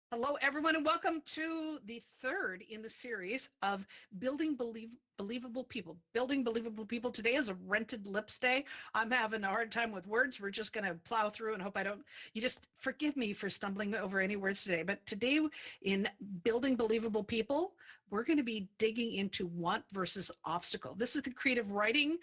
Hello, everyone, and welcome to the third in the series of Believable People. Building Believable People. Today is a rented lips day. I'm having a hard time with words. We're just going to plow through and hope I don't. You just forgive me for stumbling over any words today. But today in Building Believable People, we're going to be digging into want versus obstacle. This is the creative writing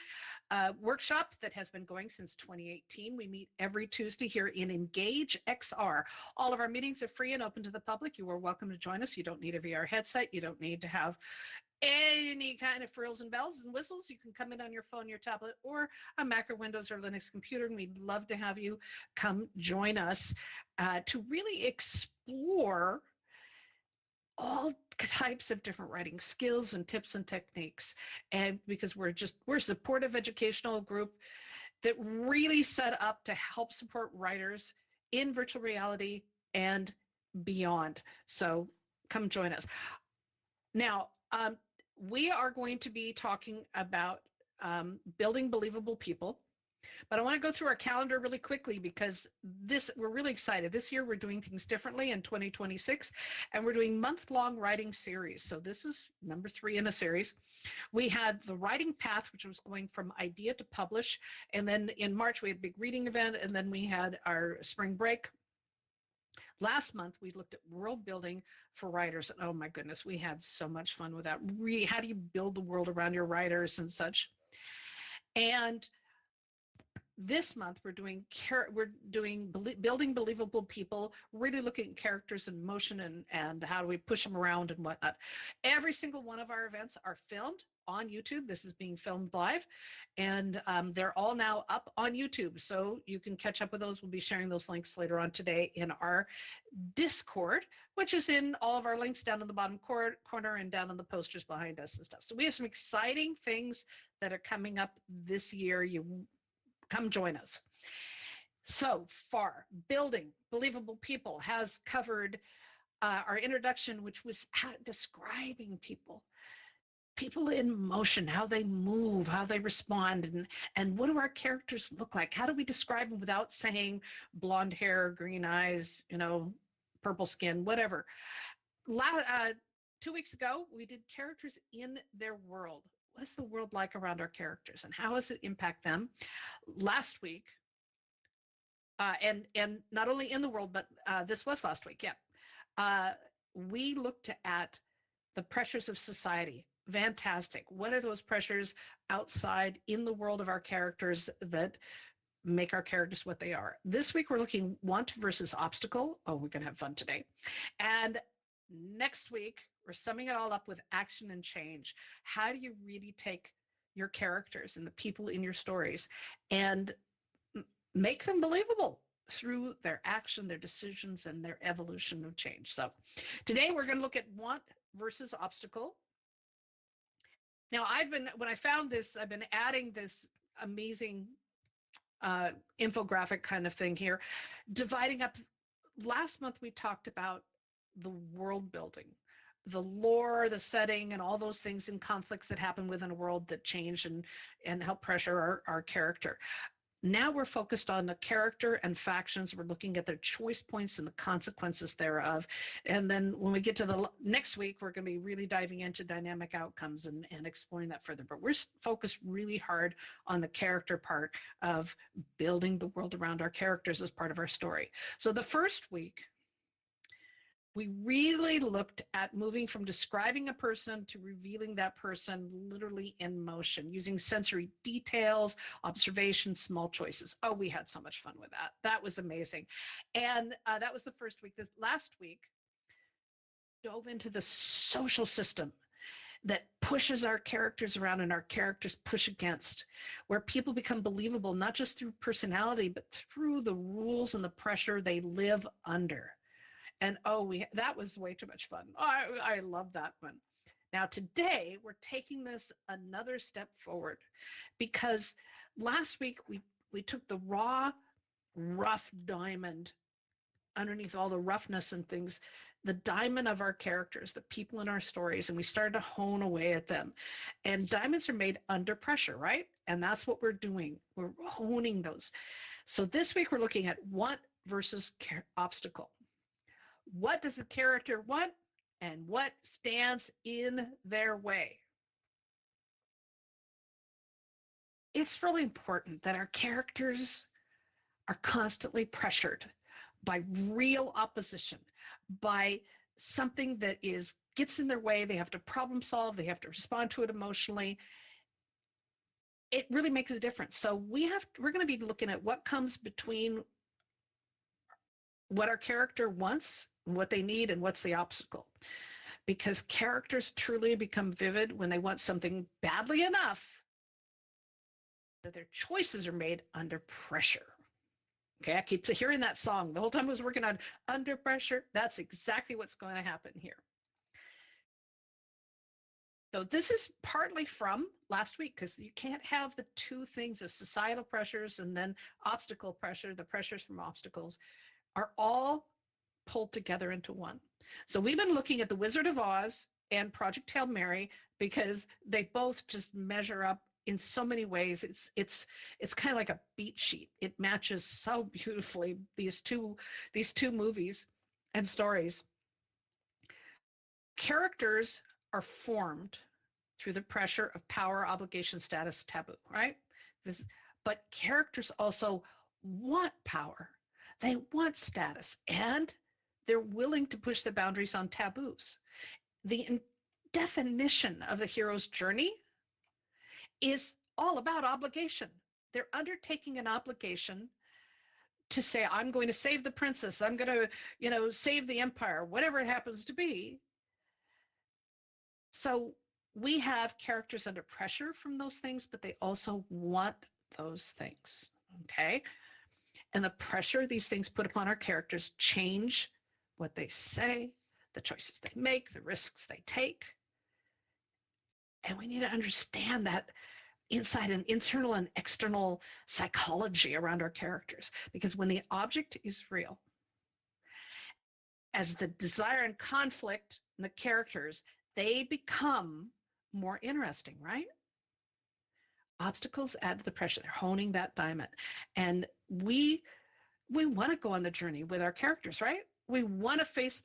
workshop that has been going since 2018. We meet every Tuesday here in Engage XR. All of our meetings are free and open to the public. You are welcome to join us. You don't need a VR headset. You don't need to have any kind of frills and bells and whistles. You can come in on your phone, your tablet, or a Mac or Windows or Linux computer, and we'd love to have you come join us to really explore all types of different writing skills and tips and techniques. And because we're a supportive educational group that really set up to help support writers in virtual reality and beyond. So come join us. Now, we are going to be talking about building believable people. But I want to go through our calendar really quickly because we're really excited. This year we're doing things differently in 2026, and we're doing month-long writing series. So this is number 3 in a series. We had the writing path, which was going from idea to publish. And then in March, we had a big reading event, and then we had our spring break. Last month, we looked at world building for writers. And oh my goodness, we had so much fun with that. How do you build the world around your writers and such? And this month we're doing building believable people, really looking at characters in motion and how do we push them around and whatnot. Every single one of our events are filmed on YouTube. This is being filmed live, and they're all now up on YouTube, so you can catch up with those. We'll be sharing those links later on today in our Discord, which is in all of our links down in the bottom corner and down on the posters behind us and stuff. So we have some exciting things that are coming up this year. You come join us. So far, Building Believable People has covered our introduction, which was describing people in motion, how they move, how they respond, and what do our characters look like? How do we describe them without saying blonde hair, green eyes, purple skin, whatever. 2 weeks ago, we did characters in their world. What's the world like around our characters, and how does it impact them? Last week, and not only in the world, but this was last week, we looked at the pressures of society. Fantastic. What are those pressures outside in the world of our characters that make our characters what they are? This week, we're looking want versus obstacle. Oh, we're going to have fun today. And next week, we're summing it all up with action and change. How do you really take your characters and the people in your stories and make them believable through their action, their decisions, and their evolution of change? So today we're going to look at want versus obstacle. Now, when I found this, I've been adding this amazing infographic kind of thing here, dividing up. Last month, we talked about the world building, the lore, the setting, and all those things and conflicts that happen within a world that change and help pressure our character. Now we're focused on the character and factions. We're looking at their choice points and the consequences thereof. And then when we get to the next week, we're going to be really diving into dynamic outcomes and exploring that further. But we're focused really hard on the character part of building the world around our characters as part of our story. So the first week, we really looked at moving from describing a person to revealing that person literally in motion, using sensory details, observation, small choices. Oh, we had so much fun with that. That was amazing. And that was the first week. This last week, dove into the social system that pushes our characters around and our characters push against, where people become believable, not just through personality, but through the rules and the pressure they live under. And that was way too much fun. I love that one. Now today we're taking this another step forward, because last week we took the raw, rough diamond underneath all the roughness and things, the diamond of our characters, the people in our stories, and we started to hone away at them. And diamonds are made under pressure, right? And that's what we're doing. We're honing those. So this week we're looking at want versus obstacle. What does the character want and what stands in their way? It's really important that our characters are constantly pressured by real opposition, by something that gets in their way. They have to problem solve. They have to respond to it emotionally. It really makes a difference. So we're going to be looking at what comes between what our character wants, what they need, and what's the obstacle. Because characters truly become vivid when they want something badly enough that their choices are made under pressure. Okay, I keep hearing that song. The whole time I was working on Under Pressure. That's exactly what's going to happen here. So this is partly from last week, because you can't have the two things of societal pressures and then obstacle pressure. The pressures from obstacles are all pulled together into one. So we've been looking at The Wizard of Oz and Project Hail Mary because they both just measure up in so many ways. It's kind of like a beat sheet. It matches so beautifully these two movies and stories. Characters are formed through the pressure of power, obligation, status, taboo, right? But characters also want power. They want status, and they're willing to push the boundaries on taboos. The definition of the hero's journey is all about obligation. They're undertaking an obligation to say, I'm going to save the princess. I'm going to, save the empire, whatever it happens to be. So we have characters under pressure from those things, but they also want those things. Okay. And the pressure these things put upon our characters change what they say, the choices they make, the risks they take. And we need to understand that inside an internal and external psychology around our characters. Because when the object is real, as the desire and conflict in the characters, they become more interesting, right? Obstacles add to the pressure. They're honing that diamond. And we want to go on the journey with our characters, right? We want to face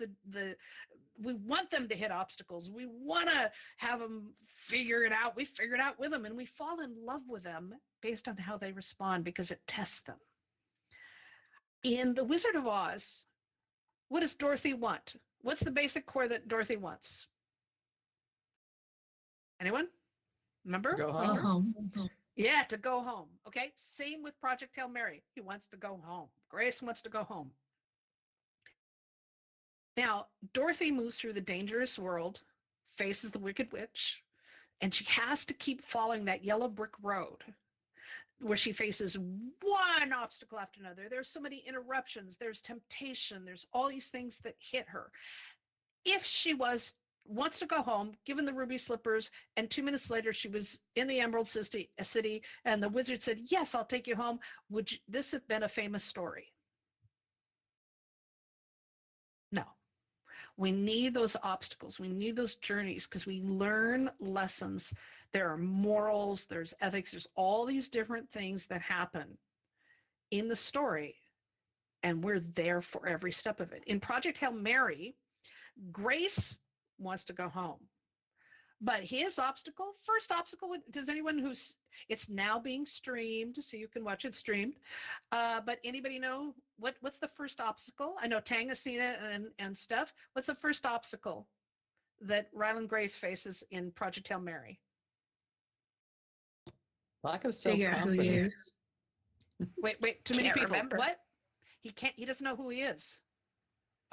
we want them to hit obstacles. We want to have them figure it out. We figure it out with them, and we fall in love with them based on how they respond because it tests them. In The Wizard of Oz, what does Dorothy want? What's the basic core that Dorothy wants? Anyone? Remember? To go home. Yeah, to go home. Okay. Same with Project Hail Mary. He wants to go home. Grace wants to go home. Now, Dorothy moves through the dangerous world, faces the Wicked Witch, and she has to keep following that yellow brick road where she faces one obstacle after another. There's so many interruptions. There's temptation. There's all these things that hit her. If she wants to go home, given the ruby slippers, and 2 minutes later she was in the Emerald City, and the wizard said, yes, I'll take you home, would this have been a famous story? No. We need those obstacles. We need those journeys because we learn lessons. There are morals, there's ethics, there's all these different things that happen in the story, and we're there for every step of it. In Project Hail Mary, Grace wants to go home. But his first obstacle, does anyone it's now being streamed, so you can watch it streamed. But anybody know what's the first obstacle? I know Tang has seen it and stuff. What's the first obstacle that Ryland Grace faces in Project Hail Mary? Lack of self-confidence. Wait, too many people. Remember. What? He doesn't know who he is.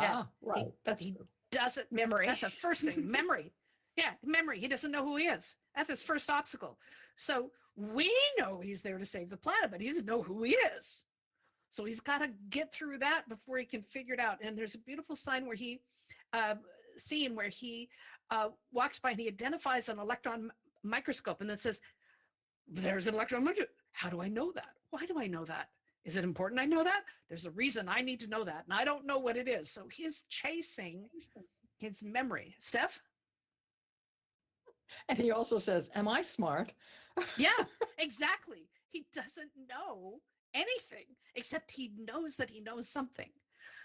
Yeah, right. He doesn't memory. That's the first thing. Memory. Yeah, memory. He doesn't know who he is. That's his first obstacle. So we know he's there to save the planet, but he doesn't know who he is. So he's got to get through that before he can figure it out. And there's a beautiful scene where he walks by and he identifies an electron microscope and then says, there's an electron microscope. How do I know that? Why do I know that? Is it important I know that? There's a reason I need to know that. And I don't know what it is. So he's chasing his memory. Steph? And he also says, am I smart? Yeah, exactly. He doesn't know anything except he knows that he knows something.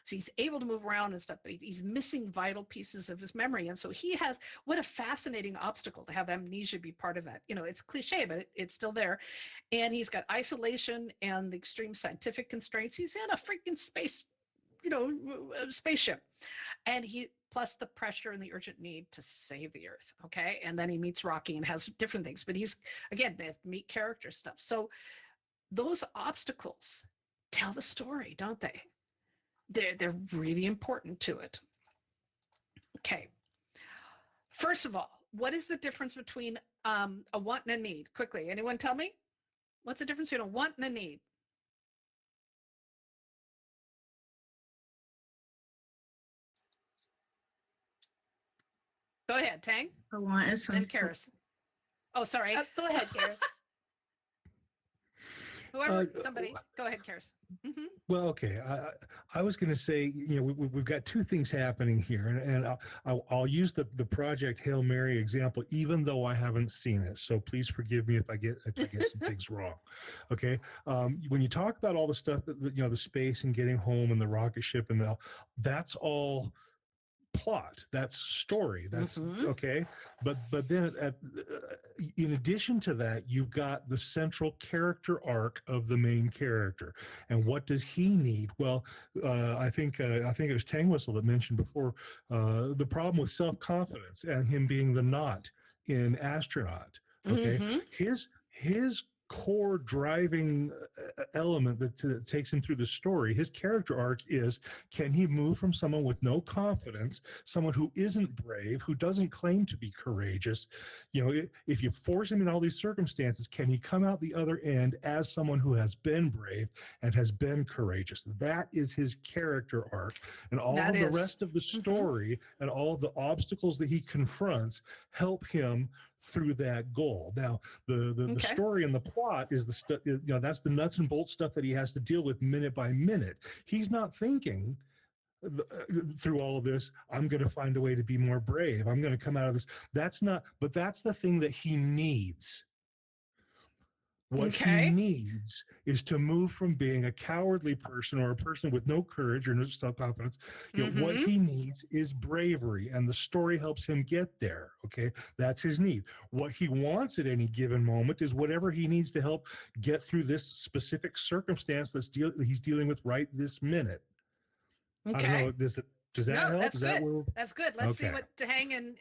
So he's able to move around and stuff, but he's missing vital pieces of his memory. And so what a fascinating obstacle to have amnesia be part of that. It's cliche, but it's still there. And he's got isolation and the extreme scientific constraints. He's in a freaking spaceship. And plus the pressure and the urgent need to save the earth. Okay. And then he meets Rocky and has different things, but they have to meet character stuff. So those obstacles tell the story, don't they? They're really important to it. Okay. First of all, what is the difference between a want and a need? Quickly, anyone tell me? What's the difference between a want and a need? Go ahead, Tang. A want is something. Then Karis. Oh, sorry. Go ahead, Karis. Whoever, somebody, go ahead, Karis. Mm-hmm. Well, okay. I was going to say, we've got two things happening here, and I'll use the Project Hail Mary example, even though I haven't seen it. So please forgive me if I get some things wrong. Okay. When you talk about all the stuff that the space and getting home and the rocket ship and that's all plot, that's story, that's okay, but then in addition to that, you've got the central character arc of the main character, and what does he need? Well, I think it was Tang Whistle that mentioned before the problem with self-confidence and him being the not in Astronaut. Okay, his core driving element that takes him through the story, his character arc is, can he move from someone with no confidence, someone who isn't brave, who doesn't claim to be courageous, if you force him in all these circumstances, can he come out the other end as someone who has been brave and has been courageous? That is his character arc, and all of the rest of the story and all of the obstacles that he confronts help him through that goal. Now, the story and the plot is the stuff, that's the nuts and bolts stuff that he has to deal with minute by minute. He's not thinking through all of this, I'm going to find a way to be more brave, I'm going to come out of this. That's the thing that he needs. What he needs is to move from being a cowardly person or a person with no courage or no self-confidence. What he needs is bravery, and the story helps him get there. Okay, that's his need. What he wants at any given moment is whatever he needs to help get through this specific circumstance he's dealing with right this minute. Okay. I don't know. Does that help? That's is good. That that's good. Let's see what Hang and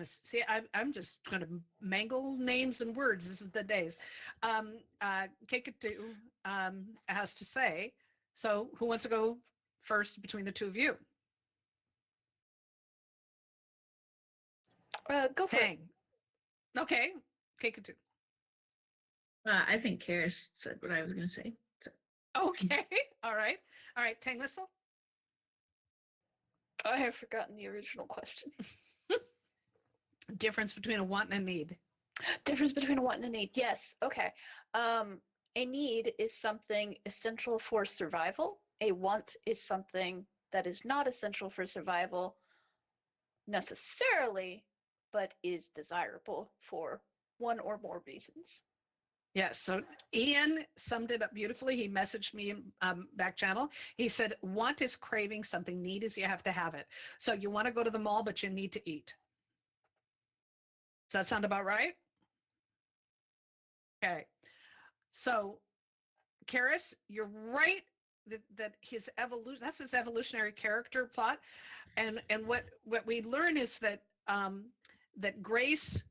see, I'm just going to mangle names and words. This is the days. Kekatu has to say. So, who wants to go first between the two of you? Go for it. Okay, Kekatu. I think Karis said what I was going to say. So. Okay, all right. Tang Whistle. I have forgotten the original question. Difference between a want and a need. Difference between a want and a need. Yes. Okay. A need is something essential for survival. A want is something that is not essential for survival necessarily, but is desirable for one or more reasons. Yes. So Ian summed it up beautifully. He messaged me in back channel. He said, want is craving something. Need is you have to have it. So you want to go to the mall, but you need to eat. Does that sound about right? Okay. So, Karis, you're right that his evolution, that's his evolutionary character plot. And what we learn is that that Grace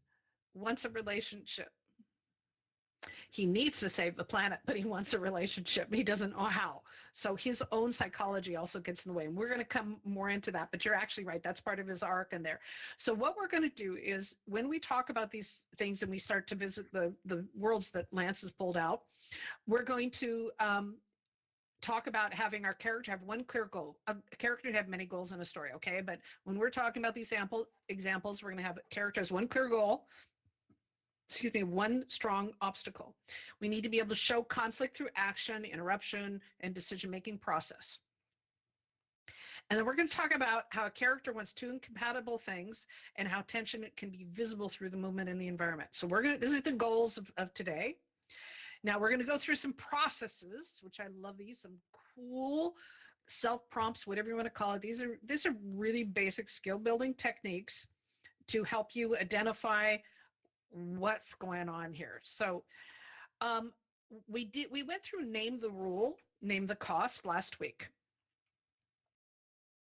wants a relationship. He needs to save the planet, but he wants a relationship. He doesn't know how. So his own psychology also gets in the way. And we're going to come more into that, but you're actually right. That's part of his arc in there. So what we're going to do is when we talk about these things and we start to visit the worlds that Lance has pulled out, we're going to talk about having our character have one clear goal. A character can have many goals in a story, okay? But when we're talking about these examples, we're going to have a character has one clear goal, one strong obstacle. We need to be able to show conflict through action, interruption, and decision-making process. And then we're going to talk about how a character wants two incompatible things and how tension can be visible through the movement in the environment. So this is the goals of today. Now we're going to go through some processes, which I love these, some cool self prompts, whatever you want to call it. These are really basic skill building techniques to help you identify what's going on here. So we went through name the rule, name the cost last week.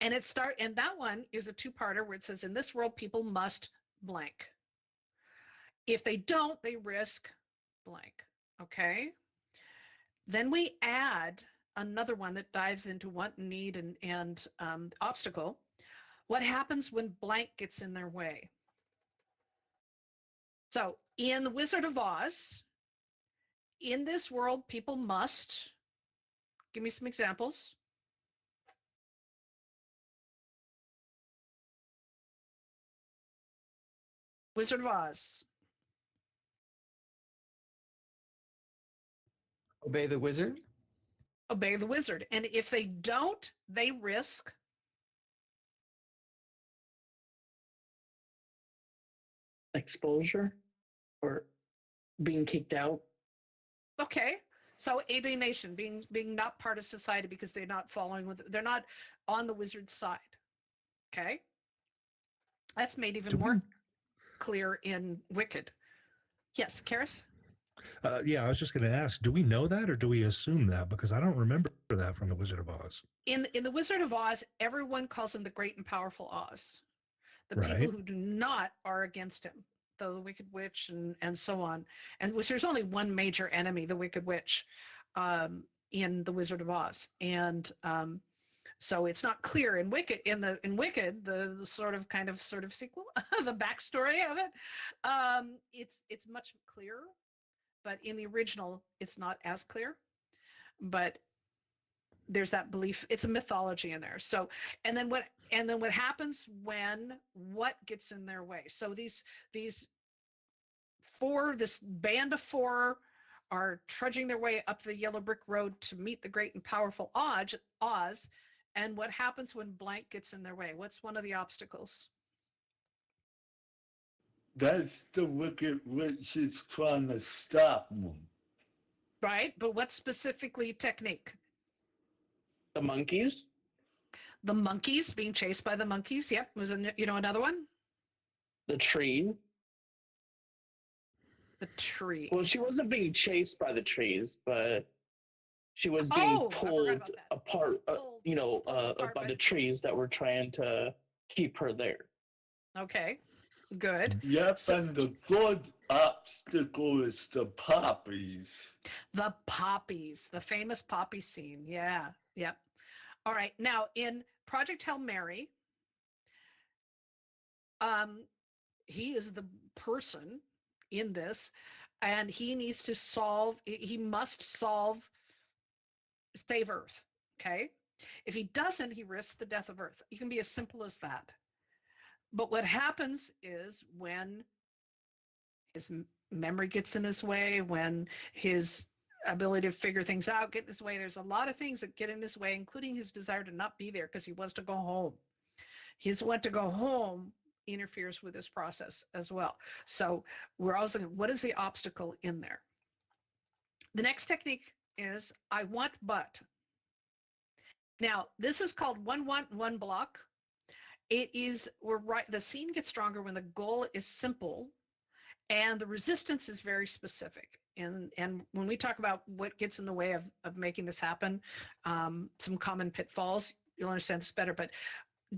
And that one is a two-parter where it says, in this world, people must blank. If they don't, they risk blank. Okay. Then we add another one that dives into want, need, and obstacle. What happens when blank gets in their way? So in The Wizard of Oz, in this world, people must, give me some examples. Wizard of Oz. Obey the wizard. Obey the wizard. And if they don't, they risk exposure or being kicked out. okay. So alienation, being not part of society because they're not they're not on the wizard's side. Okay. That's made even more clear in Wicked. Yes, Karis? Yeah, I was just going to ask, do we know that or do we assume that? Because I don't remember that from The Wizard of Oz. In The Wizard of Oz, everyone calls him the great and powerful Oz. The Right. people who do not are against him, the Wicked Witch and so on. And which there's only one major enemy, the Wicked Witch, in The Wizard of Oz. And so it's not clear in Wicked. In Wicked, the sort of sequel, the backstory of it, it's much clearer. But in the original, it's not as clear. But there's that belief. It's a mythology in there. So, and then what happens when what gets in their way? So this band of four are trudging their way up the yellow brick road to meet the great and powerful Oz. And what happens when blank gets in their way? What's one of the obstacles? That's the Wicked Witch is trying to stop them. Right, but what specifically technique? The monkeys. The monkeys, being chased by the monkeys. Yep, was another one. The tree. The tree. Well, she wasn't being chased by the trees, but she was being I forgot pulled about that. apart, Pulled apart by by the the trees that were trying to keep her there. Okay, good. Yep, and the third obstacle is the poppies. The poppies, the famous poppy scene. Yeah, yep. All right. Now in Project Hail Mary, he is the person in this, and he must save Earth. Okay. If he doesn't, he risks the death of Earth. It can be as simple as that. But what happens is when his memory gets in his way, when his ability to figure things out get in his way, there's a lot of things that get in his way, including his desire to not be there because he wants to go home. His want to go home interferes with this process as well. So we're also looking, what is the obstacle in there? The next technique is I want but. Now, this is called one want, one block. It is, the scene gets stronger when the goal is simple and the resistance is very specific. And when we talk about what gets in the way of making this happen, some common pitfalls, you'll understand this better. But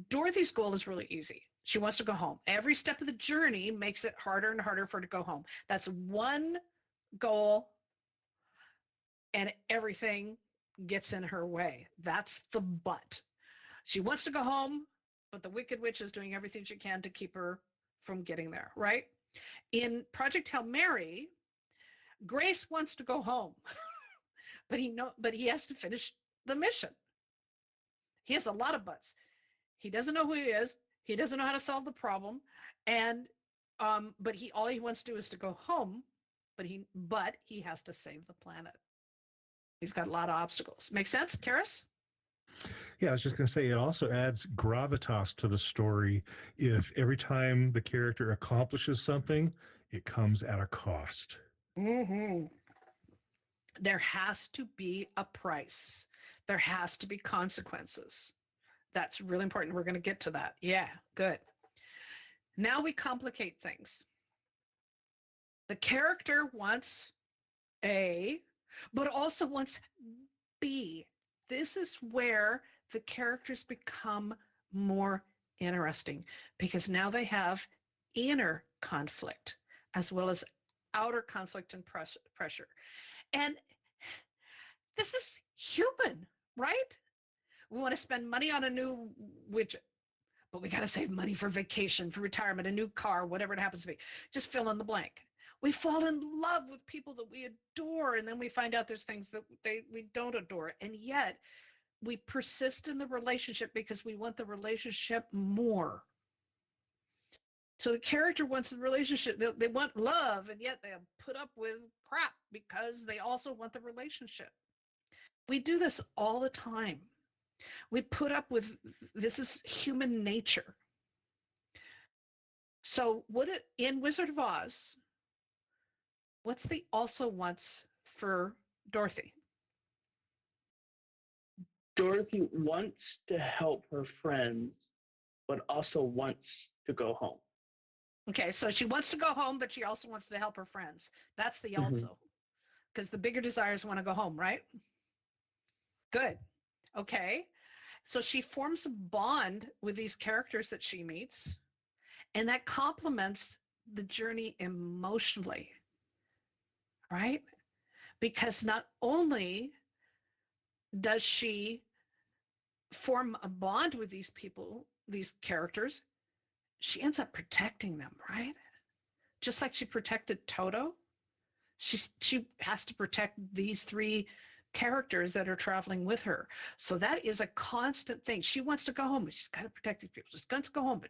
Dorothy's goal is really easy. She wants to go home. Every step of the journey makes it harder and harder for her to go home. That's one goal, and everything gets in her way. That's the but. She wants to go home, but the Wicked Witch is doing everything she can to keep her from getting there, right? In Project Hail Mary, Grace wants to go home, but he has to finish the mission. He has a lot of buts. He doesn't know who he is. He doesn't know how to solve the problem, and but all he wants to do is to go home. But he has to save the planet. He's got a lot of obstacles. Make sense, Karis? Yeah, I was just going to say it also adds gravitas to the story if every time the character accomplishes something, it comes at a cost. Mm-hmm. There has to be a price. There has to be consequences. That's really important. We're going to get to that. Yeah, good. Now we complicate things. The character wants A, but also wants B. This is where the characters become more interesting because now they have inner conflict as well as outer conflict and pressure. And this is human, right? We want to spend money on a new widget, but we got to save money for vacation, for retirement, a new car, whatever it happens to be. Just fill in the blank. We fall in love with people that we adore, and then we find out there's things that we don't adore. And yet we persist in the relationship because we want the relationship more. So the character wants the relationship. They want love, and yet they put up with crap because they also want the relationship. We do this all the time. We put up with, this is human nature. So in Wizard of Oz, what's the also wants for Dorothy? Dorothy wants to help her friends, but also wants to go home. Okay, so she wants to go home, but she also wants to help her friends. That's the also. Because the bigger desires want to go home, right? Good. Okay. So she forms a bond with these characters that she meets, and that complements the journey emotionally, right? Because not only does she form a bond with these people, these characters, she ends up protecting them, right? Just like she protected Toto, she has to protect these three characters that are traveling with her. So that is a constant thing. She wants to go home, but she's got to protect these people. She's got to go home, but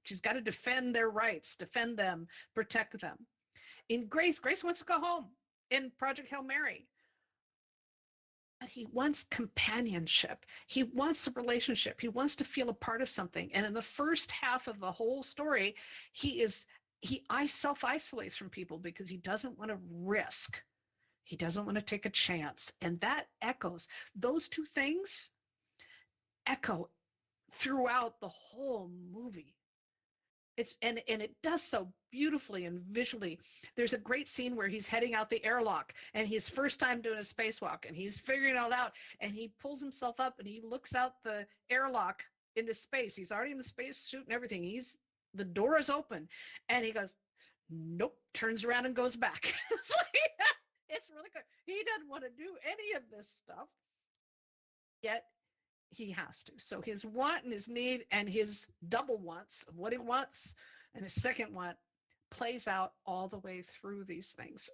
she's got to defend their rights, defend them, protect them. In Grace wants to go home in Project Hail Mary. But he wants companionship. He wants a relationship. He wants to feel a part of something. And in the first half of the whole story, he self-isolates from people because he doesn't want to risk. He doesn't want to take a chance. And that echoes. Those two things echo throughout the whole movie. And it does so beautifully and visually. There's a great scene where he's heading out the airlock and his first time doing a spacewalk and he's figuring it all out and he pulls himself up and he looks out the airlock into space. He's already in the space suit and everything. The door is open and he goes, nope, turns around and goes back. It's really good. He doesn't want to do any of this stuff, yet he has to. So his want and his need and his double wants of what he wants and his second want plays out all the way through these things.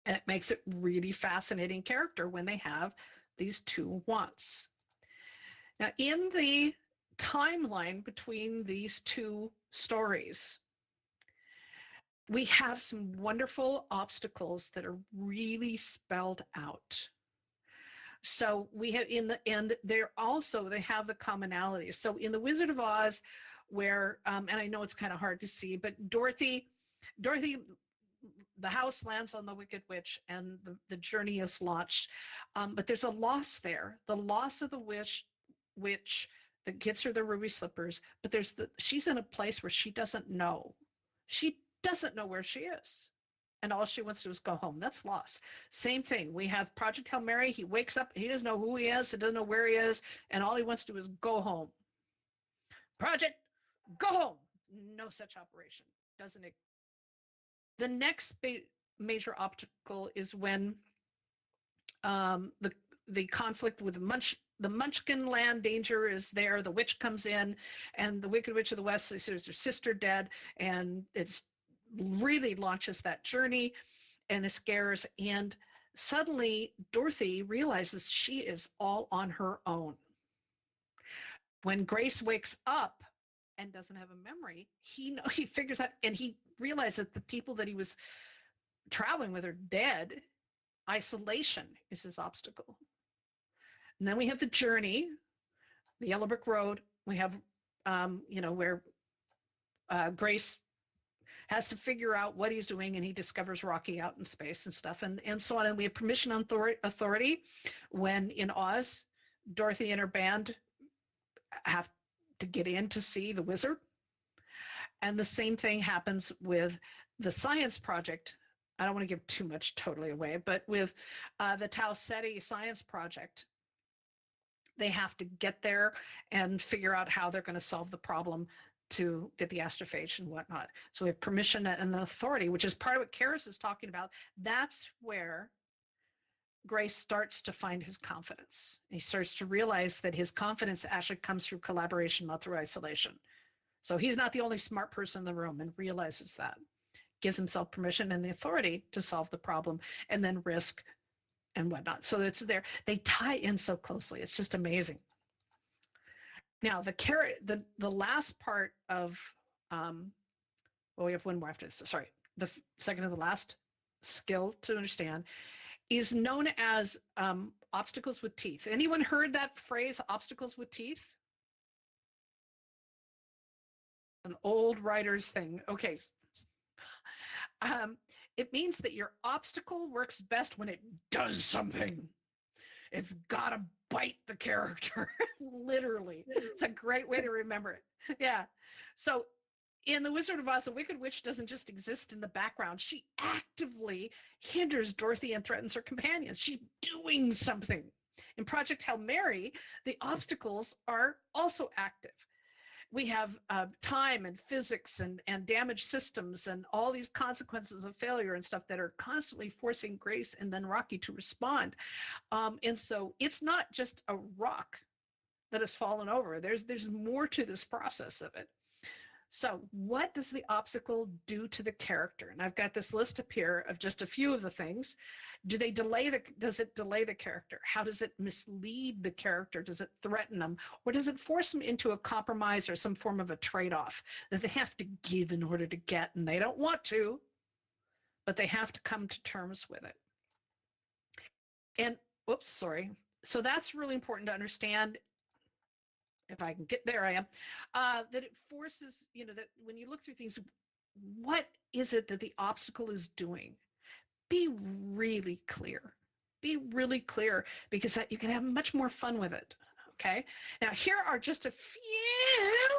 And it makes it really fascinating character when they have these two wants. Now, in the timeline between these two stories, we have some wonderful obstacles that are really spelled out. So we have they have the commonalities. So in the Wizard of Oz, where and I know it's kind of hard to see, but Dorothy, the house lands on the Wicked Witch, and the journey is launched. But there's a loss there, the loss of the witch that gets her the ruby slippers. But she's in a place where she doesn't know. She doesn't know where she is. And all she wants to do is go home. That's loss. Same thing. We have Project Hail Mary. He wakes up. He doesn't know who he is. He doesn't know where he is. And all he wants to do is go home. Project, go home. No such operation. Doesn't it? The next major obstacle is when the conflict with the Munchkin land danger is there. The witch comes in, and the Wicked Witch of the West says there's her sister dead, and it's really launches that journey and it scares, and suddenly Dorothy realizes she is all on her own. When Grace wakes up and doesn't have a memory, he figures out, and he realizes that the people that he was traveling with are dead. Isolation is his obstacle. And then we have the journey, the Yellow Brick Road. We have where Grace has to figure out what he's doing, and he discovers Rocky out in space and stuff, and so on. And we have permission on authority when in Oz, Dorothy and her band have to get in to see the wizard. And the same thing happens with the science project. I don't want to give too much totally away, but with the Tau Ceti science project, they have to get there and figure out how they're going to solve the problem to get the astrophage and whatnot. So we have permission and authority, which is part of what Karis is talking about. That's where Grace starts to find his confidence. He starts to realize that his confidence actually comes through collaboration, not through isolation. So he's not the only smart person in the room, and realizes that. Gives himself permission and the authority to solve the problem, and then risk and whatnot. So it's there. They tie in so closely. It's just amazing. Now the last part of well, we have one more after this. Sorry, the second to the last skill to understand is known as obstacles with teeth. Anyone heard that phrase, obstacles with teeth? An old writer's thing. Okay. It means that your obstacle works best when it does something. It's gotta bite the character, literally. It's a great way to remember it. Yeah. So in The Wizard of Oz, the Wicked Witch doesn't just exist in the background. She actively hinders Dorothy and threatens her companions. She's doing something. In Project Hail Mary, the obstacles are also active. We have time and physics and damaged systems and all these consequences of failure and stuff that are constantly forcing Grace and then Rocky to respond. And so it's not just a rock that has fallen over. There's more to this process of it. So what does the obstacle do to the character? And I've got this list up here of just a few of the things. Does it delay the character? How does it mislead the character? Does it threaten them? Or does it force them into a compromise or some form of a trade-off that they have to give in order to get, and they don't want to, but they have to come to terms with it. And, whoops, sorry. So that's really important to understand. If I can get there, I am, that it forces, that when you look through things, what is it that the obstacle is doing? Be really clear. Be really clear, because you can have much more fun with it. Okay. Now, here are just a few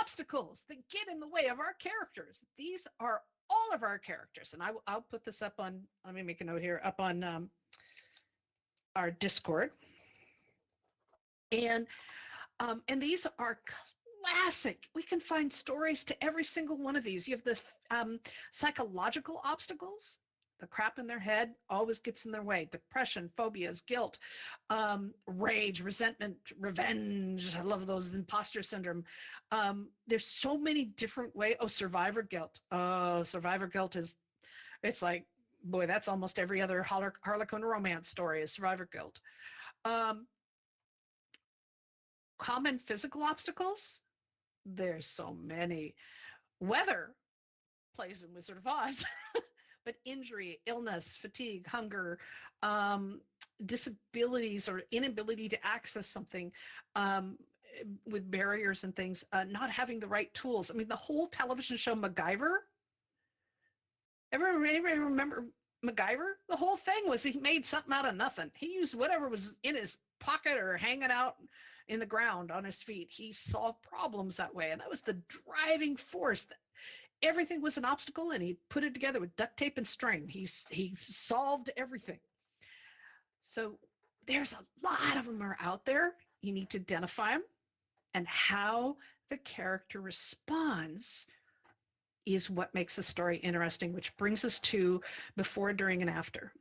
obstacles that get in the way of our characters. These are all of our characters. And I'll put this up on, let me make a note here, up on our Discord. And these are classic. We can find stories to every single one of these. You have the psychological obstacles. The crap in their head always gets in their way. Depression, phobias, guilt, rage, resentment, revenge. I love those. Imposter syndrome. There's so many different ways. Oh, survivor guilt. Oh, survivor guilt it's like, boy, that's almost every other Harlequin romance story is survivor guilt. Common physical obstacles, there's so many. Weather plays in Wizard of Oz, but injury, illness, fatigue, hunger, disabilities or inability to access something with barriers and things, not having the right tools. I mean, the whole television show MacGyver, anybody remember MacGyver? The whole thing was he made something out of nothing. He used whatever was in his pocket or hanging out in the ground on his feet. He solved problems that way. And that was the driving force. That everything was an obstacle, and he put it together with duct tape and string. He solved everything. So there's a lot of them are out there. You need to identify them, and how the character responds is what makes the story interesting, which brings us to before, during, and after.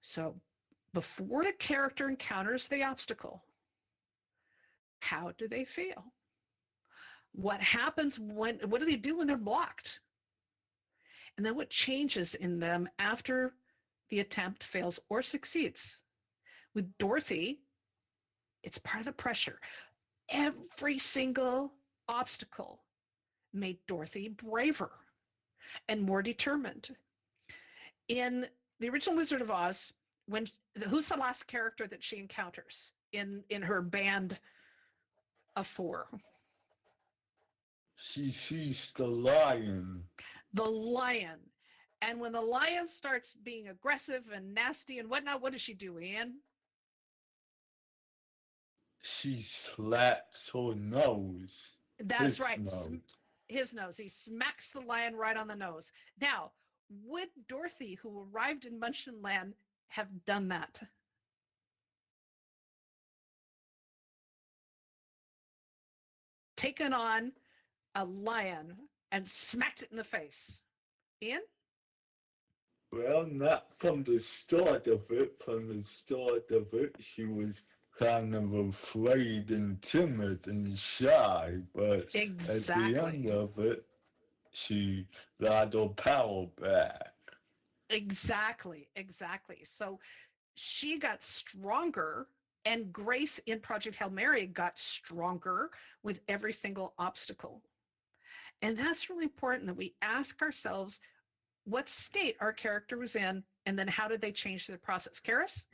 So before the character encounters the obstacle, how do they feel? What happens what do they do when they're blocked? And then what changes in them after the attempt fails or succeeds? With Dorothy, it's part of the pressure. Every single obstacle made Dorothy braver and more determined. In the original Wizard of Oz, who's the last character that she encounters in her band of 4? She sees the lion. The lion. And when the lion starts being aggressive and nasty and whatnot, what does she do, Ian? She slaps her nose. That's His right. nose. His nose. He smacks the lion right on the nose. Now, would Dorothy, who arrived in Munchenland, have done that? Taken on a lion and smacked it in the face. Ian? Well, not from the start of it. From the start of it, she was kind of afraid and timid and shy. But Exactly. at the end of it, she got her power back. Exactly. So she got stronger, and Grace in Project Hail Mary got stronger with every single obstacle. And that's really important that we ask ourselves what state our character was in, and then how did they change their process. Karis?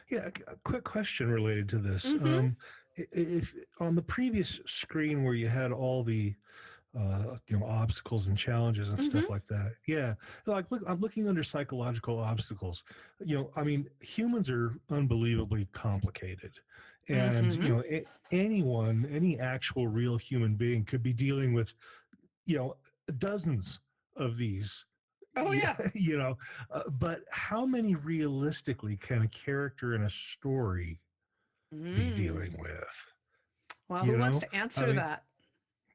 Yeah, a quick question related to this. Mhm. If on the previous screen where you had all the obstacles and challenges and stuff like that, yeah, like look, I'm looking under psychological obstacles. I mean, humans are unbelievably complicated, and anyone, any actual real human being could be dealing with dozens of these. Oh, yeah. But how many realistically can a character in a story be dealing with? Well, who wants to answer that?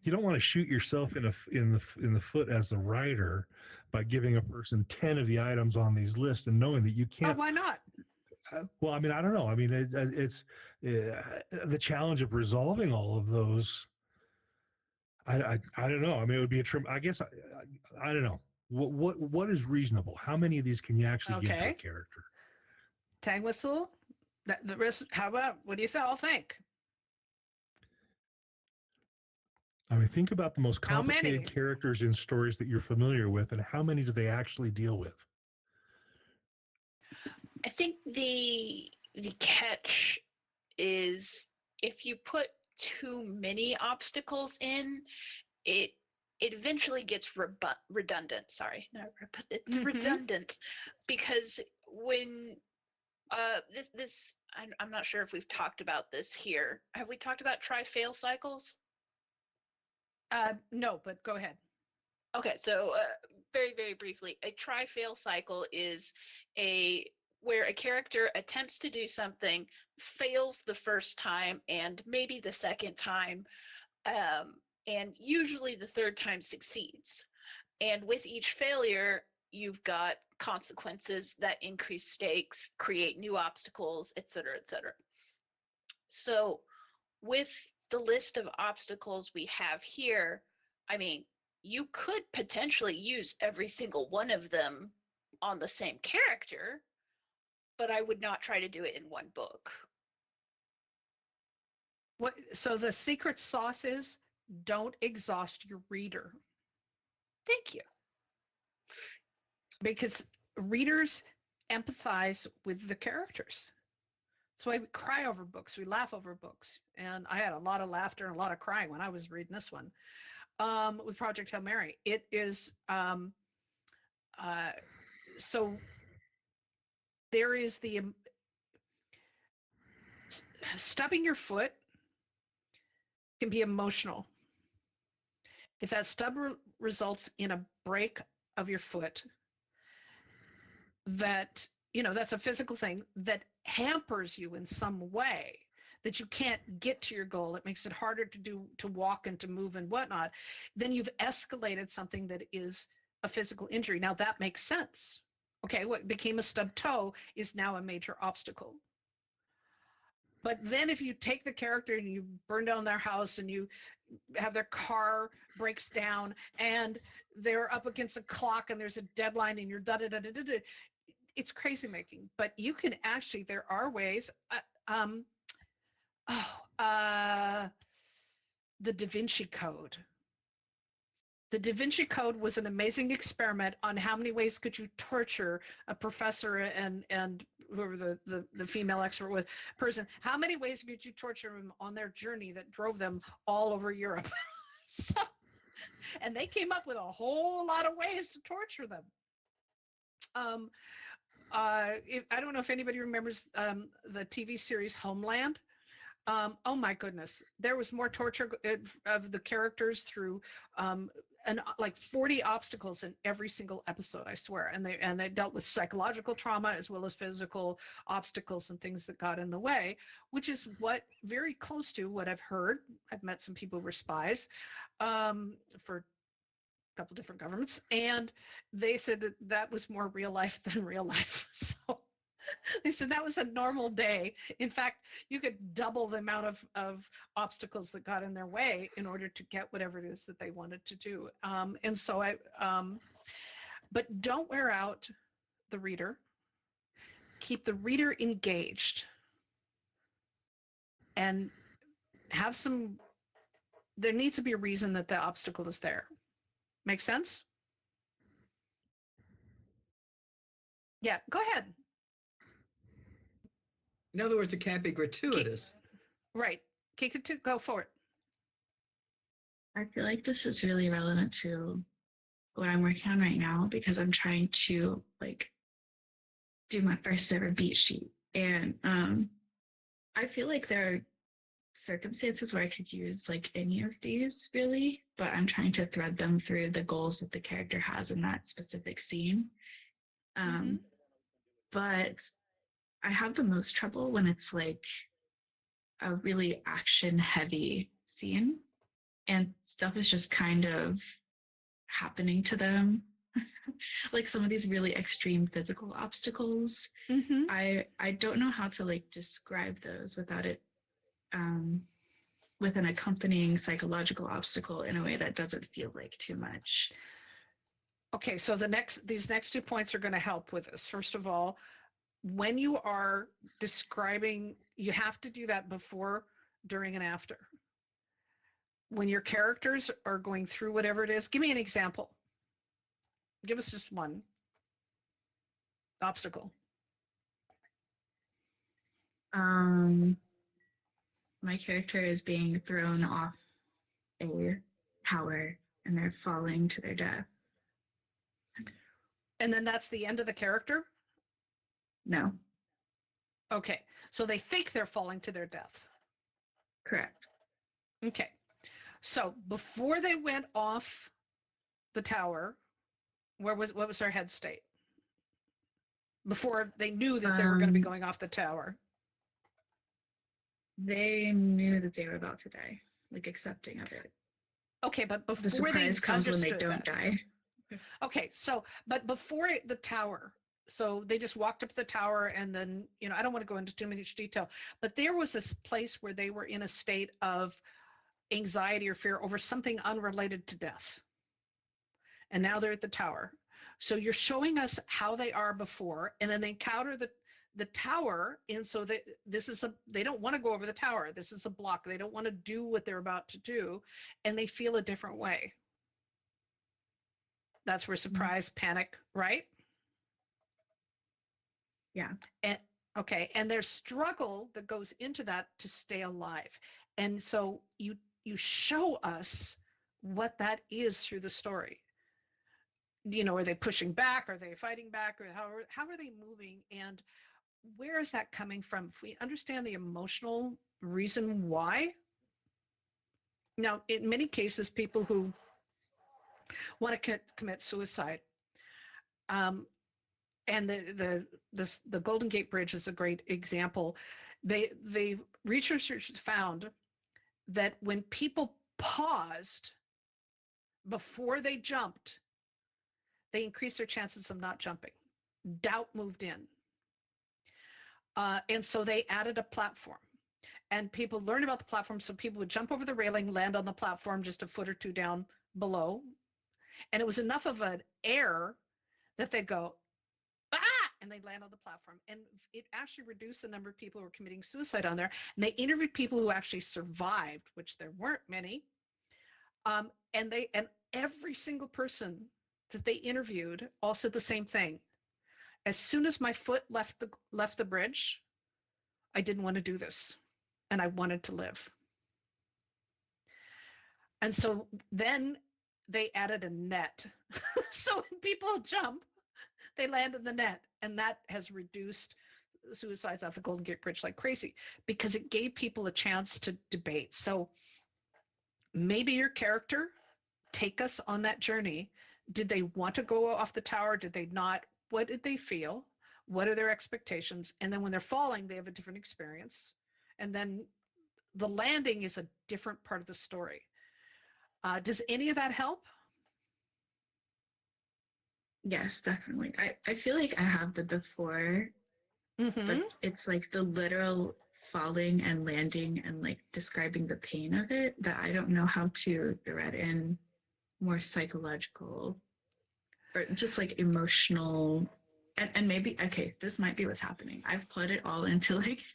You don't want to shoot yourself in the foot as a writer by giving a person 10 of the items on these lists and knowing that you can't. Why not? Well, I mean, I don't know. I mean, it's the challenge of resolving all of those. I don't know. I mean, it would be I guess I don't know. What is reasonable? How many of these can you actually give to a character? Tang whistle. The risk. How about? What do you all think? I mean, think about the most complicated characters in stories that you're familiar with, and how many do they actually deal with? I think the catch is if you put too many obstacles in, it eventually gets redundant. Sorry, not redundant, because when this I'm not sure if we've talked about this here. Have we talked about try-fail cycles? No, but go ahead. Okay, so very, very briefly, a try-fail cycle is where a character attempts to do something, fails the first time, and maybe the second time, and usually the third time succeeds. And with each failure, you've got consequences that increase stakes, create new obstacles, etc., etc. So with the list of obstacles we have here, I mean, you could potentially use every single one of them on the same character, but I would not try to do it in one book. So the secret sauce is don't exhaust your reader. Thank you. Because readers empathize with the characters. That's why we cry over books. We laugh over books. And I had a lot of laughter and a lot of crying when I was reading this one. With Project Hail Mary. It is so there is the stubbing your foot can be emotional. If that stub results in a break of your foot, that's a physical thing that hampers you in some way, that you can't get to your goal. It makes it harder to walk and to move and whatnot. Then you've escalated something that is a physical injury. Now that makes sense. Okay, what became a stubbed toe is now a major obstacle. But then if you take the character and you burn down their house and you have their car breaks down and they're up against a clock and there's a deadline and you're da-da-da-da-da-da, it's crazy making. But you can actually, there are ways, the Da Vinci Code. The Da Vinci Code was an amazing experiment on how many ways could you torture a professor and whoever the female expert was person. How many ways could you torture them on their journey that drove them all over Europe? So, and they came up with a whole lot of ways to torture them. I don't know if anybody remembers the TV series Homeland. Oh my goodness, there was more torture of the characters through like 40 obstacles in every single episode, I swear. And they dealt with psychological trauma as well as physical obstacles and things that got in the way, which is what very close to what I've heard. I've met some people who were spies for a couple different governments, and they said that that was more real life than real life. So they said that was a normal day. In fact, you could double the amount of obstacles that got in their way in order to get whatever it is that they wanted to do. And so but don't wear out the reader. Keep the reader engaged and have there needs to be a reason that the obstacle is there. Make sense? Yeah, go ahead. In other words, it can't be gratuitous. Right. Go for it. I feel like this is really relevant to what I'm working on right now because I'm trying to like do my first ever beat sheet. And I feel like there are circumstances where I could use like any of these really, but I'm trying to thread them through the goals that the character has in that specific scene. But I have the most trouble when it's like a really action heavy scene and stuff is just kind of happening to them. Like some of these really extreme physical obstacles. I don't know how to like describe those without it with an accompanying psychological obstacle in a way that doesn't feel like too much. Okay, so these next 2 points are going to help with this. First of all, when you are describing, you have to do that before, during, and after. When your characters are going through whatever it is, give me an example. Give us just one obstacle. My character is being thrown off a tower and they're falling to their death. And then that's the end of the character? No. Okay, so they think they're falling to their death. Correct. Okay, so before they went off the tower, what was their head state? Before they knew that they were going to be going off the tower. They knew that they were about to die, like accepting of it. Okay, but before the surprise comes when they don't die. Okay, so but before the tower, so they just walked up the tower and then, I don't want to go into too much detail, but there was this place where they were in a state of anxiety or fear over something unrelated to death. And now they're at the tower. So you're showing us how they are before, and then they encounter the tower, and so they don't want to go over the tower. This is a block. They don't want to do what they're about to do, and they feel a different way. That's where surprise, panic, right? Yeah. And there's struggle that goes into that to stay alive. And so you show us what that is through the story. Are they pushing back? Are they fighting back? Or how are they moving? And where is that coming from? If we understand the emotional reason why. Now, in many cases, people who want to commit suicide, and the Golden Gate Bridge is a great example. The researchers found that when people paused before they jumped, they increased their chances of not jumping. Doubt moved in. And so they added a platform. And people learned about the platform, so people would jump over the railing, land on the platform just a foot or two down below. And it was enough of an air that they'd go, ah, and they'd land on the platform. And it actually reduced the number of people who were committing suicide on there. And they interviewed people who actually survived, which there weren't many. And every single person that they interviewed all said the same thing. As soon as my foot left the bridge, I didn't want to do this, and I wanted to live. And so then they added a net. So when people jump, they land in the net. And that has reduced suicides off the Golden Gate Bridge like crazy because it gave people a chance to debate. So maybe your character take us on that journey. Did they want to go off the tower? Did they not? What did they feel? What are their expectations? And then when they're falling, they have a different experience. And then the landing is a different part of the story. Does any of that help? Yes, definitely. I feel like I have the before, Mm-hmm. but it's like the literal falling and landing and like describing the pain of it that I don't know how to thread in more psychological or just like emotional and maybe okay, this might be what's happening. I've put it all into like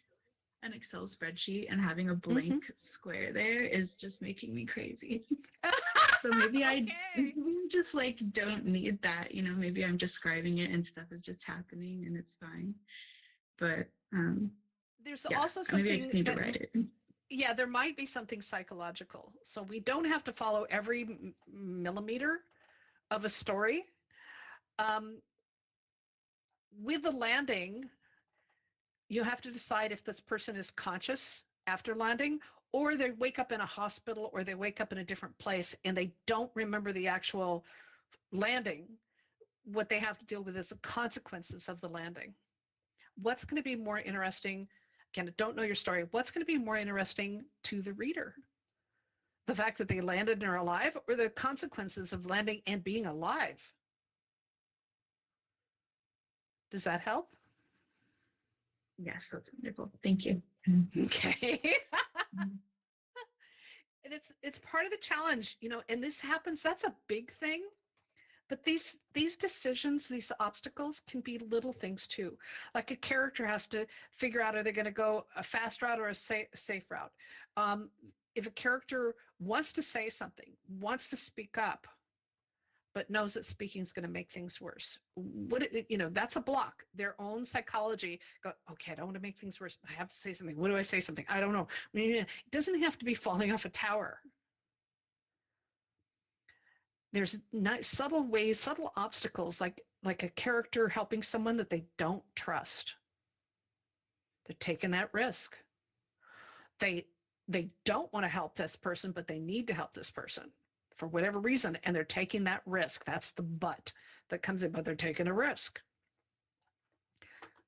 an Excel spreadsheet and having a blank square there is just making me crazy. So maybe I just like don't need that, you know, maybe I'm describing it and stuff is just happening and it's fine. But There's yeah, also maybe I something just need that, to write it. yeah, there might be something psychological. So we don't have to follow every millimeter of a story. With the landing, you have to decide if this person is conscious after landing, or they wake up in a hospital, or they wake up in a different place and they don't remember the actual landing. What they have to deal with is the consequences of the landing. What's going to be more interesting? Again, I don't know your story. What's going to be more interesting to the reader? The fact that they landed and are alive, or the consequences of landing and being alive? Does that help? Yes, that's wonderful. Thank you. Okay. And it's part of the challenge, you know, and this happens, that's a big thing. But these decisions, these obstacles can be little things too. Like a character has to figure out, are they going to go a fast route or a safe route? If a character wants to say something, wants to speak up, but knows that speaking is going to make things worse, you know, that's a block. Their own psychology go, okay, I don't want to make things worse. I have to say something. What do I say something? I don't know. I mean, it doesn't have to be falling off a tower. There's not subtle ways, subtle obstacles, like a character helping someone that they don't trust. They're taking that risk. They don't want to help this person, but they need to help this person for whatever reason, and they're taking that risk. That's the but that comes in, but they're taking a risk.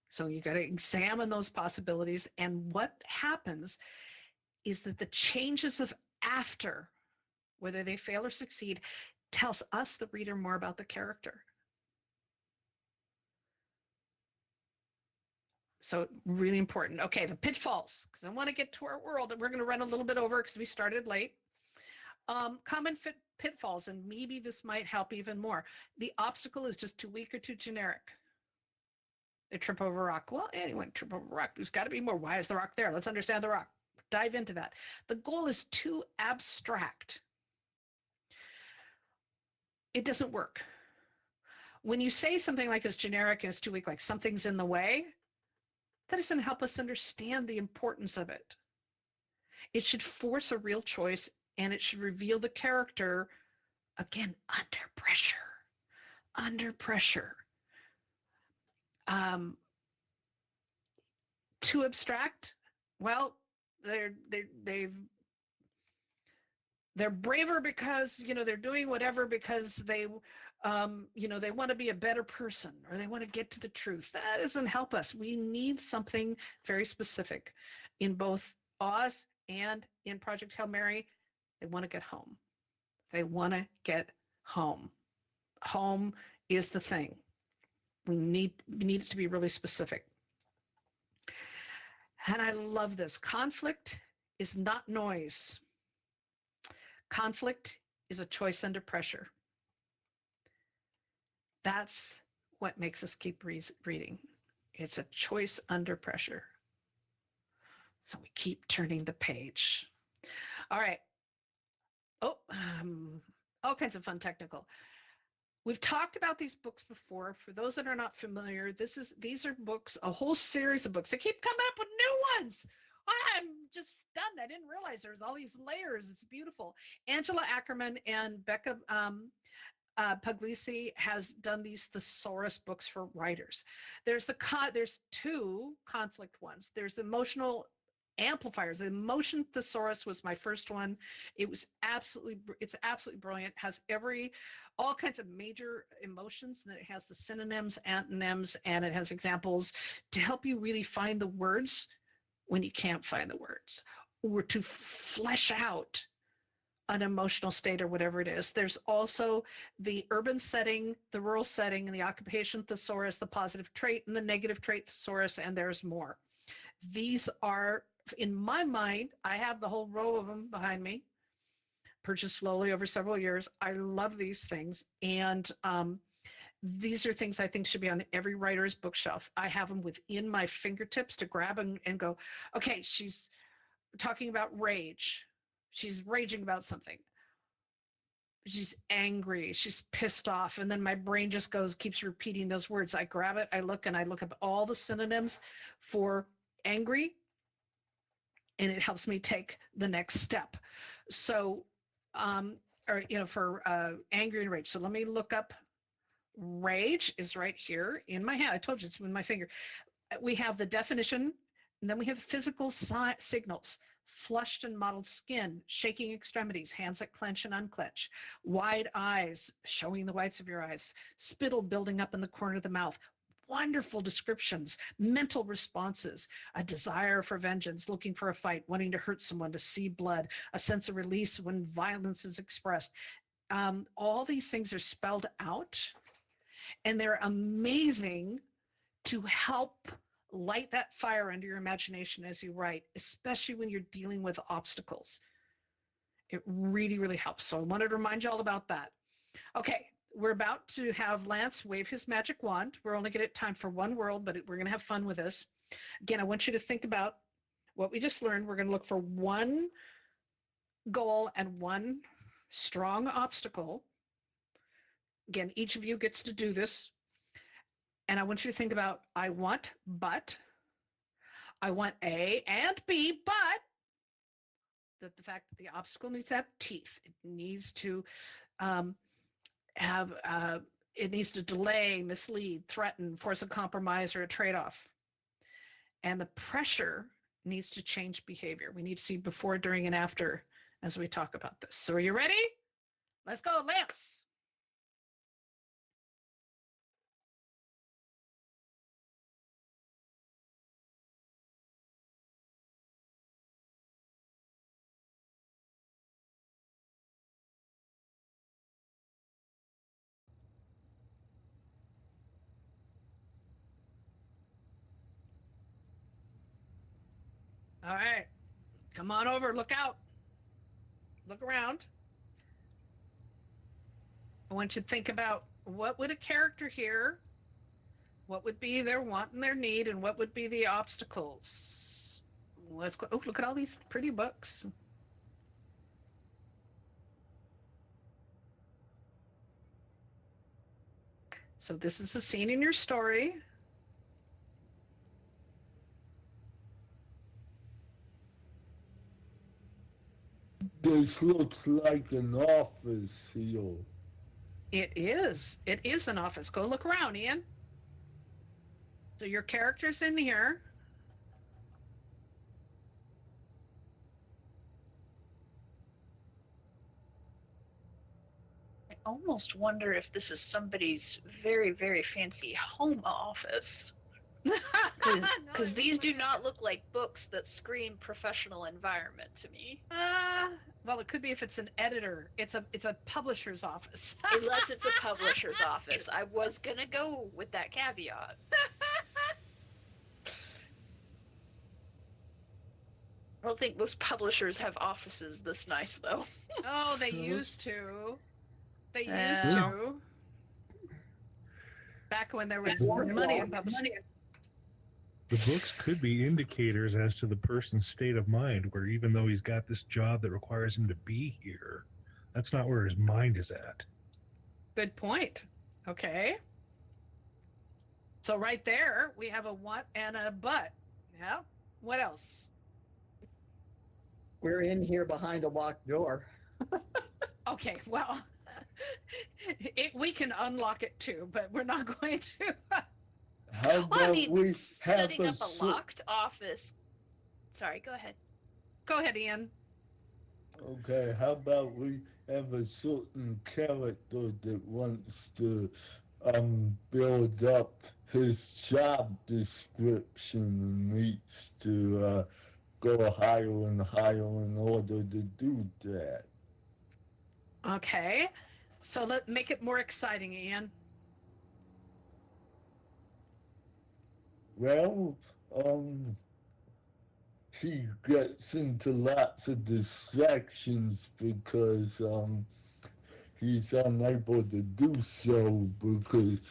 So you got to examine those possibilities. And what happens is that the changes of after, whether they fail or succeed, tells us, the reader, more about the character. So really important. Okay, the pitfalls, because I want to get to our world, and we're going to run a little bit over because we started late. Common pitfalls, and maybe this might help even more. The obstacle is just too weak or too generic. They trip over a rock. Well, anyone trip over a rock. There's got to be more. Why is the rock there? Let's understand the rock. Dive into that. The goal is too abstract. It doesn't work. When you say something like it's generic and it's too weak, like something's in the way, that doesn't help us understand the importance of it. It should force a real choice, and it should reveal the character, again, under pressure. Under pressure. Too abstract? Well, they're braver because, you know, they're doing whatever because they you know, they want to be a better person, or they want to get to the truth. That doesn't help us. We need something very specific. In both Oz and in Project Hail Mary, they want to get home. They want to get home. Home is the thing. We need it to be really specific. And I love this. Conflict is not noise. Conflict is a choice under pressure. That's what makes us keep reading. It's a choice under pressure. So we keep turning the page. All right. Oh, all kinds of fun technical. We've talked about these books before. For those that are not familiar, these are books, a whole series of books. I keep coming up with new ones. I'm just stunned. I didn't realize there's all these layers. It's beautiful. Angela Ackerman and Becca Puglisi has done these thesaurus books for writers. There's two conflict ones. There's the emotional amplifiers. The emotion thesaurus was my first one. It's absolutely brilliant. Has all kinds of major emotions, and it has the synonyms, antonyms, and it has examples to help you really find the words when you can't find the words, or to flesh out an emotional state or whatever it is. There's also the urban setting, the rural setting, and the occupation thesaurus, the positive trait and the negative trait thesaurus, and there's more. These are, in my mind, I have the whole row of them behind me, purchased slowly over several years. I love these things. And these are things I think should be on every writer's bookshelf. I have them within my fingertips to grab and go, okay, she's talking about rage. She's raging about something. She's angry. She's pissed off. And then my brain just keeps repeating those words. I grab it, I look up all the synonyms for angry, and it helps me take the next step. So, for angry and rage. So let me look up. Rage is right here in my hand. I told you it's in my finger. We have the definition, and then we have physical signals: flushed and mottled skin, shaking extremities, hands that clench and unclench, wide eyes, showing the whites of your eyes, spittle building up in the corner of the mouth. Wonderful descriptions, mental responses, a desire for vengeance, looking for a fight, wanting to hurt someone, to see blood, a sense of release when violence is expressed. All these things are spelled out, and they're amazing to help light that fire under your imagination as you write, especially when you're dealing with obstacles. It really, really helps. So I wanted to remind you all about that. Okay, we're about to have Lance wave his magic wand. We're only going to get time for one world, but we're going to have fun with this. Again, I want you to think about what we just learned. We're going to look for one goal and one strong obstacle. Again, each of you gets to do this. And I want you to think about, I want, but, I want A and B, but the fact that the obstacle needs to have teeth. It needs to it needs to delay, mislead, threaten, force a compromise or a trade-off. And the pressure needs to change behavior. We need to see before, during, and after as we talk about this. So are you ready? Let's go, Lance. All right, come on over, look out, look around. I want you to think about, what would a character here, what would be their want and their need, and what would be the obstacles? Let's go. Oh, look at all these pretty books. So this is a scene in your story. This looks like an office here. It is an office. Go look around, Ian. So your character's in here. I almost wonder if this is somebody's very, very fancy home office. Because these do not look like books that scream professional environment to me. Well, it could be if it's an editor. It's a publisher's office. Unless it's a publisher's office. I was going to go with that caveat. I don't think most publishers have offices this nice, though. Oh, they used to. They used to. Back when there was money in publishing. The books could be indicators as to the person's state of mind, where even though he's got this job that requires him to be here, that's not where his mind is at. Good point. Okay. So right there, we have a what and a but. Yeah. What else? We're in here behind a locked door. Okay, well, we can unlock it too, but we're not going to. How Well, I about mean, we have setting a up a locked office. Sorry, go ahead. Go ahead, Ian. Okay, how about we have a certain character that wants to build up his job description and needs to go higher and higher in order to do that. Okay, so let's make it more exciting, Ian. Well, he gets into lots of distractions because he's unable to do so because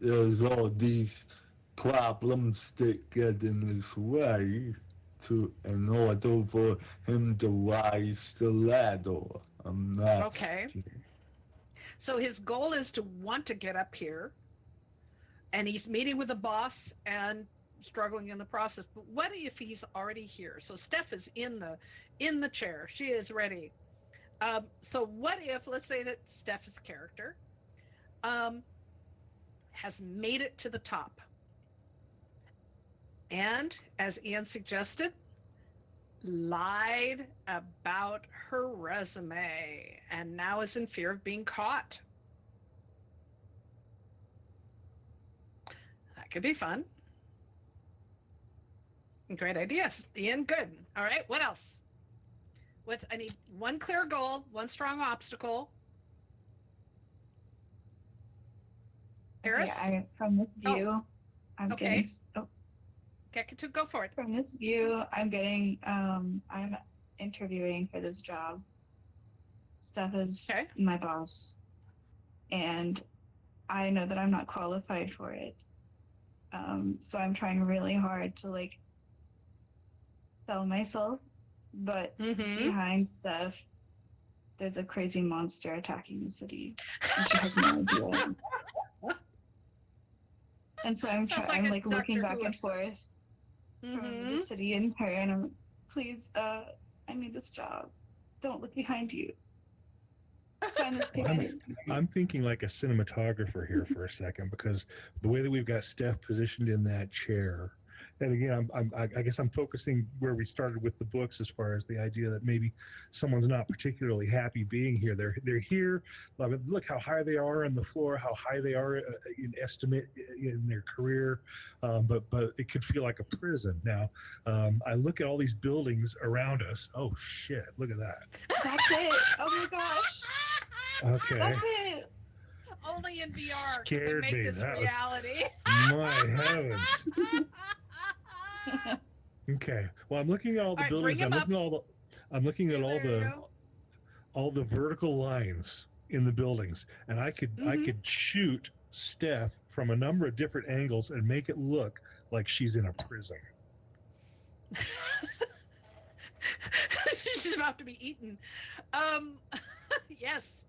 there's all these problems that get in his way in order for him to rise the ladder. I'm not. Okay. So his goal is to want to get up here, and he's meeting with the boss and struggling in the process. But what if he's already here? So Steph is in the chair. She is ready. So what if, let's say that Steph's character has made it to the top, and as Ian suggested, lied about her resume and now is in fear of being caught. That could be fun. Great ideas, Ian. Good. All right, what else? I need one clear goal, one strong obstacle. Harris? Okay, from this view, I'm okay. getting. Go for it. From this view, I'm interviewing for this job. Steph is my boss, and I know that I'm not qualified for it. So I'm trying really hard to sell myself, but behind Steph, there's a crazy monster attacking the city, and she has no idea. And so I'm looking back and forth from the city and her, and I'm like, please, I need this job. Don't look behind you. Find this picture. I'm thinking like a cinematographer here for a second, because the way that we've got Steph positioned in that chair, and again, I guess I'm focusing where we started with the books, as far as the idea that maybe someone's not particularly happy being here. They're here. Look how high they are on the floor, how high they are in estimate in their career, but it could feel like a prison. Now, I look at all these buildings around us. Oh shit! Look at that. That's it. Oh my gosh. Okay. That's it. Only in VR Scared can we make me. this reality. My heavens. Okay. Well, I'm looking at all the buildings. I'm looking at all the vertical lines in the buildings, and I could shoot Steph from a number of different angles and make it look like she's in a prison. She's about to be eaten. Yes,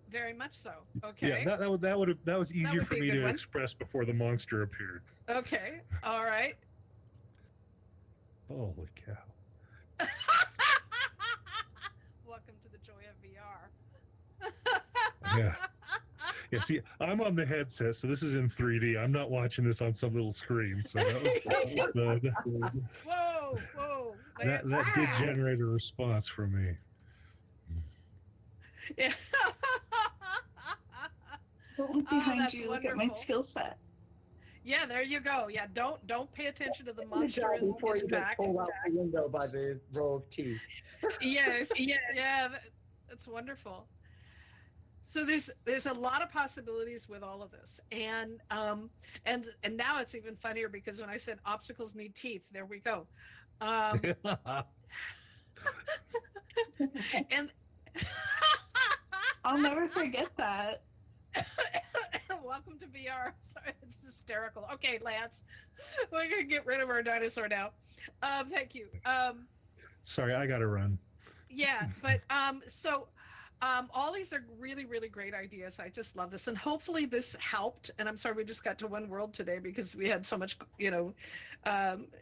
very much so. Okay. Yeah, that was easier for me to express before the monster appeared. Okay. All right. Holy cow. Welcome to the joy of VR. Yeah. Yeah, see, I'm on the headset, so this is in 3D. I'm not watching this on some little screen. So that was whoa. That did generate a response from me. Yeah. Don't look behind you. Look at my skill set. Yeah, there you go. Yeah, don't pay attention to the monster in before you back. get pulled out the window by the row of teeth. Yes, yeah, that's wonderful. So there's a lot of possibilities with all of this, and now it's even funnier because when I said obstacles need teeth, there we go. And I'll never forget that. Welcome to VR. Sorry, it's hysterical. Okay, Lance, we're gonna get rid of our dinosaur now. Thank you. Sorry, I gotta run. Yeah, but all these are really, really great ideas. I just love this, and hopefully this helped. And I'm sorry we just got to one world today because we had so much,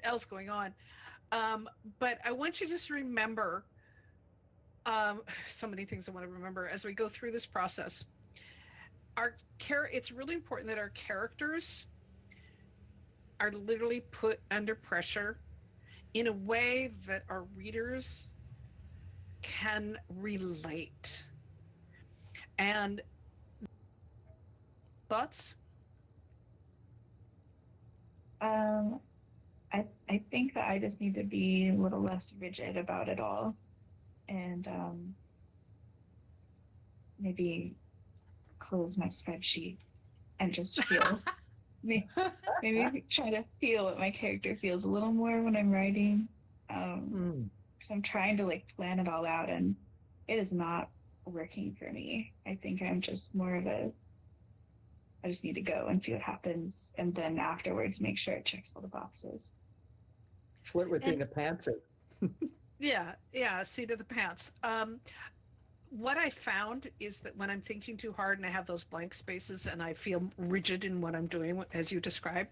else going on. But I want you to just remember So many things I want to remember as we go through this process. It's really important that our characters are literally put under pressure in a way that our readers can relate. And thoughts? I think that I just need to be a little less rigid about it all, and maybe close my spreadsheet and just feel. Maybe try to feel what my character feels a little more when I'm writing. Because I'm trying to like plan it all out, and it is not working for me. I think I'm just more of I just need to go and see what happens, and then afterwards make sure it checks all the boxes. Flirt with being a pantser. Yeah, seat of the pants. What I found is that when I'm thinking too hard and I have those blank spaces and I feel rigid in what I'm doing, as you described,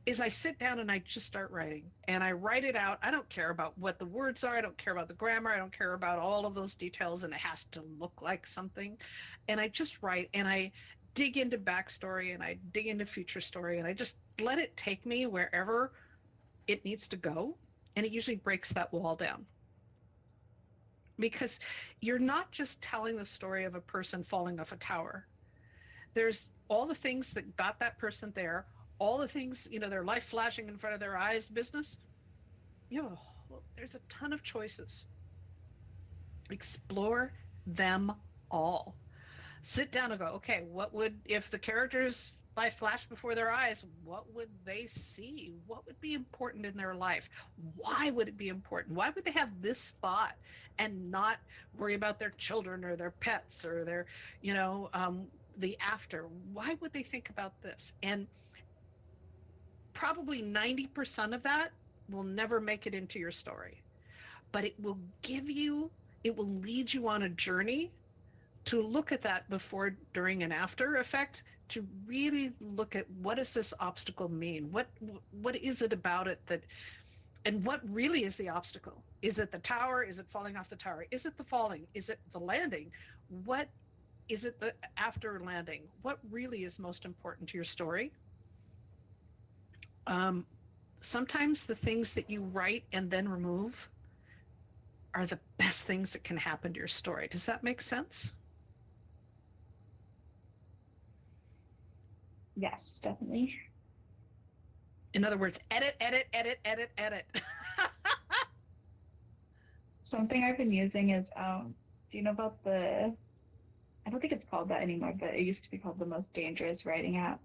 is I sit down and I just start writing and I write it out. I don't care about what the words are. I don't care about the grammar. I don't care about all of those details, and it has to look like something. And I just write and I dig into backstory and I dig into future story and I just let it take me wherever it needs to go. And it usually breaks that wall down. Because you're not just telling the story of a person falling off a tower. There's all the things that got that person there, all the things, their life flashing in front of their eyes business. There's a ton of choices. Explore them all. Sit down and go, okay, if the character's life flashed before their eyes, what would they see? What would be important in their life? Why would it be important? Why would they have this thought and not worry about their children or their pets or their, the after? Why would they think about this? And probably 90% of that will never make it into your story, but it will lead you on a journey to look at that before, during, and after effect, to really look at what does this obstacle mean? What is it about it and what really is the obstacle? Is it the tower? Is it falling off the tower? Is it the falling? Is it the landing? What is it the after landing? What really is most important to your story? Sometimes the things that you write and then remove are the best things that can happen to your story. Does that make sense? Yes, definitely. In other words, edit, edit, edit, edit, edit. Something I've been using is, do you know about I don't think it's called that anymore, but it used to be called the most dangerous writing app.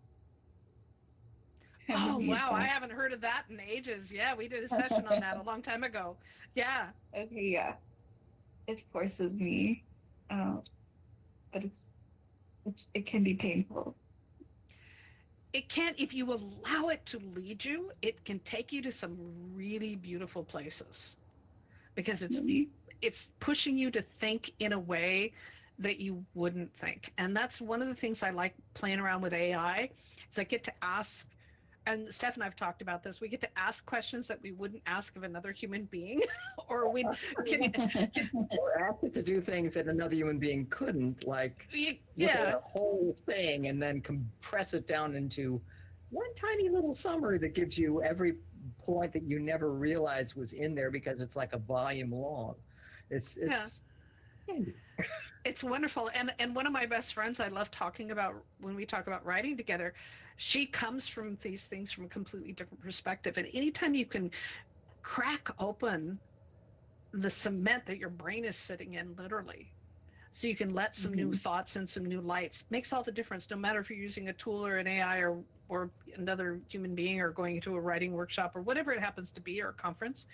Oh, wow. I haven't heard of that in ages. Yeah, we did a session on that a long time ago. Yeah. Okay, yeah. It forces me, but it can be painful. It can, if you allow it to lead you, it can take you to some really beautiful places because it's pushing you to think in a way that you wouldn't think. And that's one of the things I like playing around with AI is I get to ask, and Steph and I've talked about this, we get to ask questions that we wouldn't ask of another human being or we or ask it to do things that another human being couldn't, like look at a whole thing and then compress it down into one tiny little summary that gives you every point that you never realized was in there because it's like a volume long. It's handy. It's wonderful. And one of my best friends I love talking about when we talk about writing together, she comes from these things from a completely different perspective. And anytime you can crack open the cement that your brain is sitting in, literally, so you can let some new thoughts and some new lights, makes all the difference, no matter if you're using a tool or an AI or another human being or going to a writing workshop or whatever it happens to be, or a conference.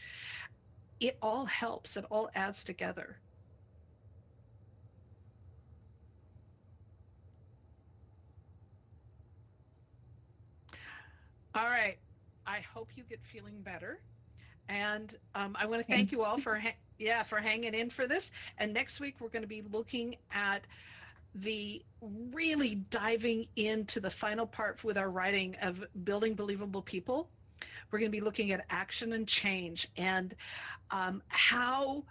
It all helps. It all adds together. All right. I hope you get feeling better. And I want to thank you all for hanging in for this. And next week, we're going to be looking at really diving into the final part with our writing of Building Believable People. We're going to be looking at action and change and how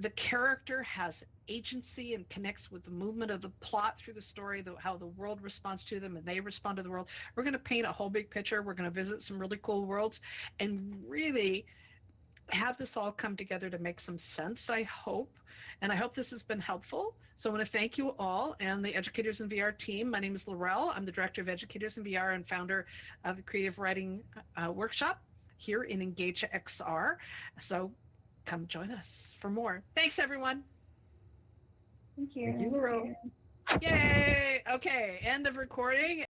the character has agency and connects with the movement of the plot through the story, how the world responds to them and they respond to the world. We're going to paint a whole big picture. We're going to visit some really cool worlds and really have this all come together to make some sense, I hope. And I hope this has been helpful. So I want to thank you all and the Educators in VR team. My name is Laurel. I'm the Director of Educators in VR and founder of the Creative Writing Workshop here in Engage XR. So come join us for more. Thanks, everyone. Thank you. Thank you, Laurel. Yay. Okay, end of recording.